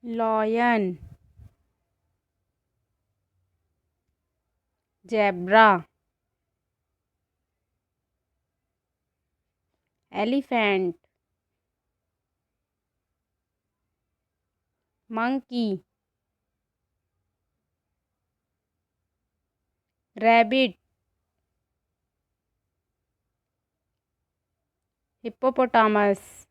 lion, zebra, elephant, monkey, rabbit, hippopotamus,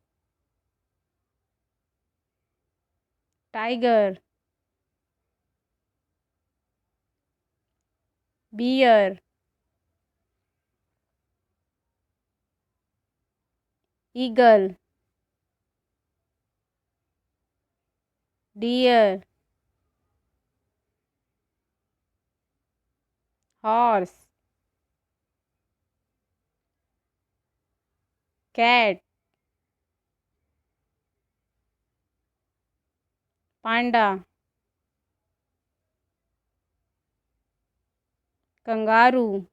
tiger, bear, eagle, deer, horse, cat, panda, kangaroo,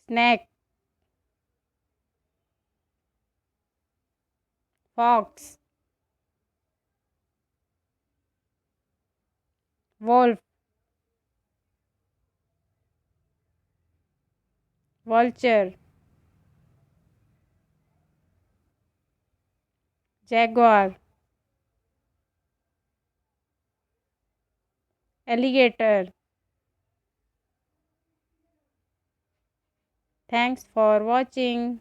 snake, fox, wolf, vulture, jaguar, alligator. Thanks for watching.